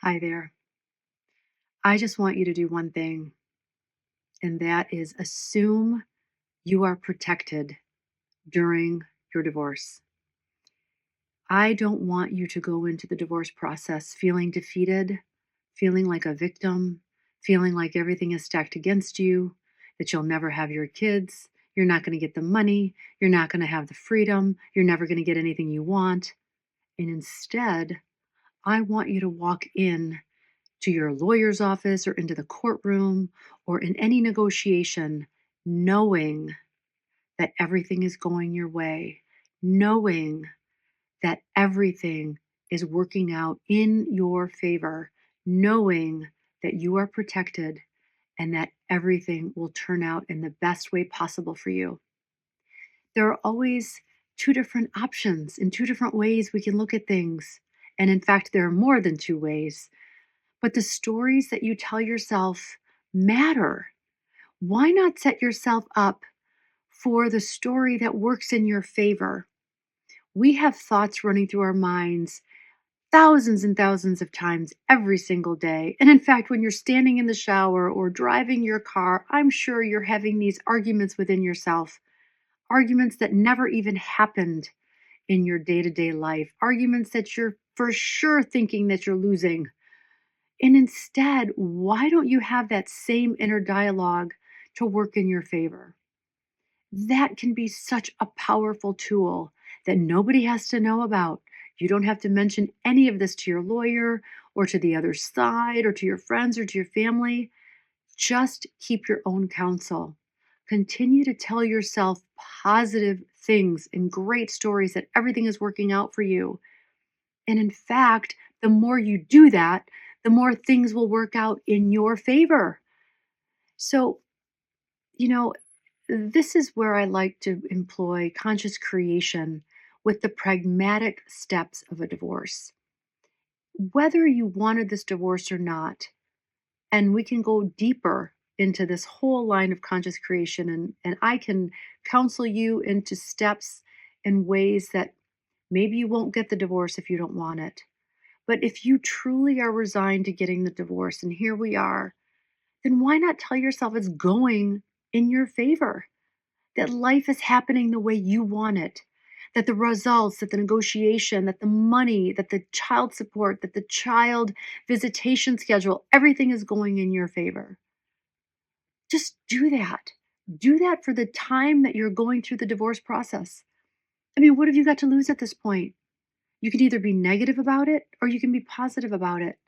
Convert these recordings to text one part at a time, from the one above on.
Hi there. I just want you to do one thing, and that is assume you are protected during your divorce. I don't want you to go into the divorce process feeling defeated, feeling like a victim, feeling like everything is stacked against you, that you'll never have your kids, you're not going to get the money, you're not going to have the freedom, you're never going to get anything you want. And instead, I want you to walk in to your lawyer's office or into the courtroom or in any negotiation, knowing that everything is going your way, knowing that everything is working out in your favor, knowing that you are protected and that everything will turn out in the best way possible for you. There are always two different options and two different ways we can look at things. And in fact, there are more than two ways. But the stories that you tell yourself matter. Why not set yourself up for the story that works in your favor? We have thoughts running through our minds thousands and thousands of times every single day. And in fact, when you're standing in the shower or driving your car, I'm sure you're having these arguments within yourself, arguments that never even happened in your day to day life, arguments that you're for sure thinking that you're losing. And instead, why don't you have that same inner dialogue to work in your favor? That can be such a powerful tool that nobody has to know about. You don't have to mention any of this to your lawyer or to the other side or to your friends or to your family. Just keep your own counsel. Continue to tell yourself positive things and great stories that everything is working out for you. And in fact, the more you do that, the more things will work out in your favor. So, you know, this is where I like to employ conscious creation with the pragmatic steps of a divorce. Whether you wanted this divorce or not, and we can go deeper into this whole line of conscious creation, and I can counsel you into steps and ways that maybe you won't get the divorce if you don't want it. But if you truly are resigned to getting the divorce, and here we are, then why not tell yourself it's going in your favor? That life is happening the way you want it, that the results, that the negotiation, that the money, that the child support, that the child visitation schedule, everything is going in your favor. Just do that. Do that for the time that you're going through the divorce process. I mean, what have you got to lose at this point? You can either be negative about it or you can be positive about it.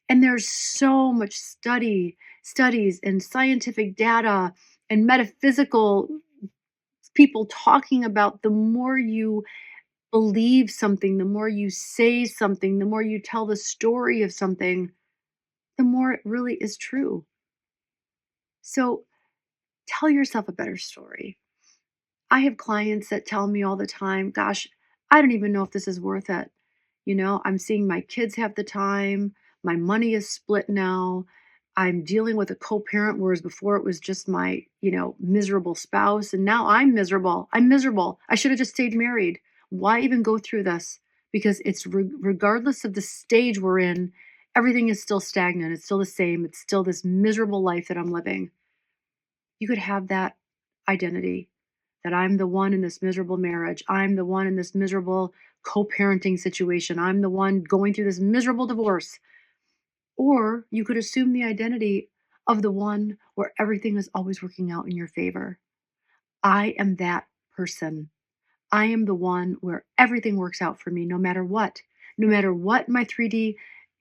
And there's so much studies and scientific data and metaphysical people talking about the more you believe something, the more you say something, the more you tell the story of something, the more it really is true. So tell yourself a better story. I have clients that tell me all the time, gosh, I don't even know if this is worth it. I'm seeing my kids have the time. My money is split now. I'm dealing with a co-parent, whereas before it was just my, miserable spouse. And now I'm miserable. I'm miserable. I should have just stayed married. Why even go through this? Because it's regardless of the stage we're in, everything is still stagnant. It's still the same. It's still this miserable life that I'm living. You could have that identity that I'm the one in this miserable marriage. I'm the one in this miserable co parenting situation. I'm the one going through this miserable divorce. Or you could assume the identity of the one where everything is always working out in your favor. I am that person. I am the one where everything works out for me no matter what. No matter what my 3D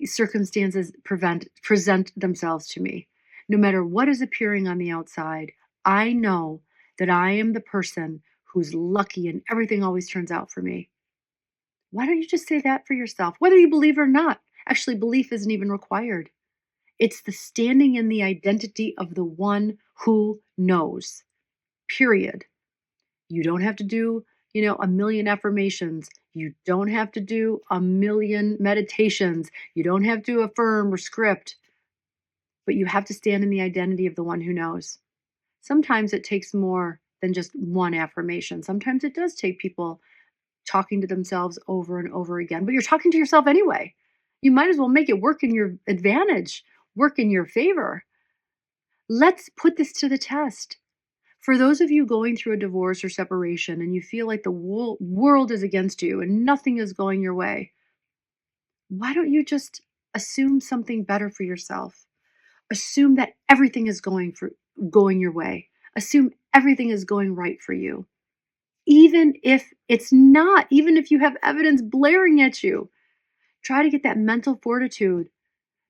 circumstances present themselves to me. No matter what is appearing on the outside, I know that I am the person who's lucky and everything always turns out for me. Why don't you just say that for yourself, whether you believe or not? Actually, belief isn't even required. It's the standing in the identity of the one who knows, period. You don't have to do, a million affirmations. You don't have to do a million meditations. You don't have to affirm or script, but you have to stand in the identity of the one who knows. Sometimes it takes more than just one affirmation. Sometimes it does take people talking to themselves over and over again, but you're talking to yourself anyway. You might as well make it work in your advantage, work in your favor. Let's put this to the test. For those of you going through a divorce or separation and you feel like the world is against you and nothing is going your way, why don't you just assume something better for yourself? Assume that everything is going your way. Assume everything is going right for you. Even if it's not, even if you have evidence blaring at you, try to get that mental fortitude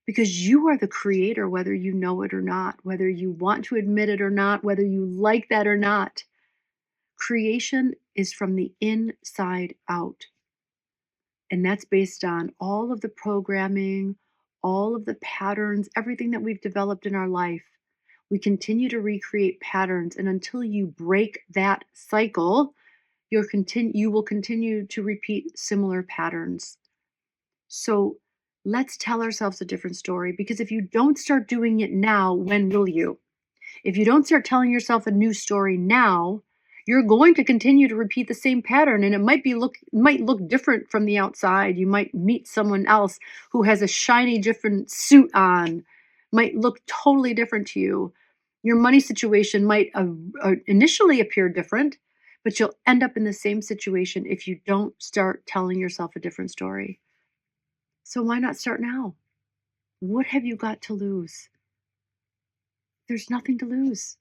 because you are the creator, whether you know it or not, whether you want to admit it or not, whether you like that or not. Creation is from the inside out. And that's based on all of the programming, all of the patterns, everything that we've developed in our life. We continue to recreate patterns. And until you break that cycle, you will continue to repeat similar patterns. So let's tell ourselves a different story because if you don't start doing it now, when will you? If you don't start telling yourself a new story now, you're going to continue to repeat the same pattern and it might look different from the outside. You might meet someone else who has a shiny different suit on, might look totally different to you. Your money situation might initially appear different, but you'll end up in the same situation if you don't start telling yourself a different story. So why not start now? What have you got to lose? There's nothing to lose.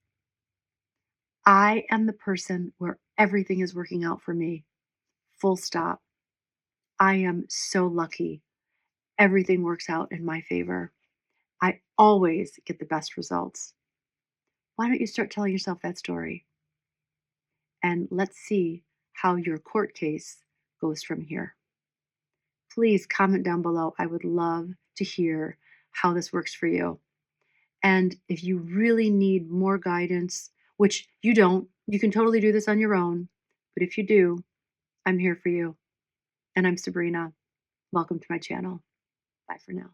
I am the person where everything is working out for me. Full stop. I am so lucky. Everything works out in my favor. I always get the best results. Why don't you start telling yourself that story? And let's see how your court case goes from here. Please comment down below. I would love to hear how this works for you. And if you really need more guidance, which you don't, you can totally do this on your own. But if you do, I'm here for you. And I'm Sabrina. Welcome to my channel. Bye for now.